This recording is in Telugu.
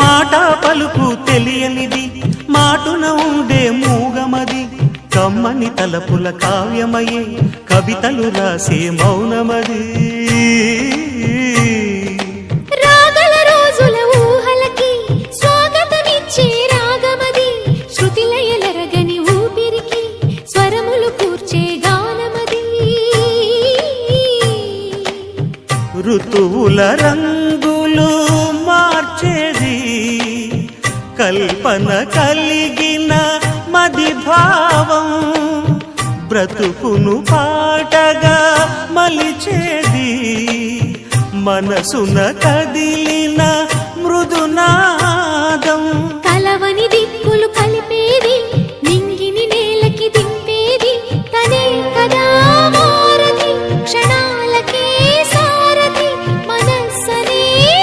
మాట పలుకు తెలియనిది మాటున ఉండే మూగమది కమ్మని తలపుల కావ్యమయే కవితలు రాసే మౌనమది రాగల రోజుల ఊహలకి స్వాగతమిచ్చే రాగమది శృతిలయలరగని ఊపిరికి స్వరములు కూర్చే గానమది ఋతువుల రంగులు మార్చేది కల్పన కలిగిన మది భావం బ్రతుకును పాటగా మలిచేది మనసున కదిలి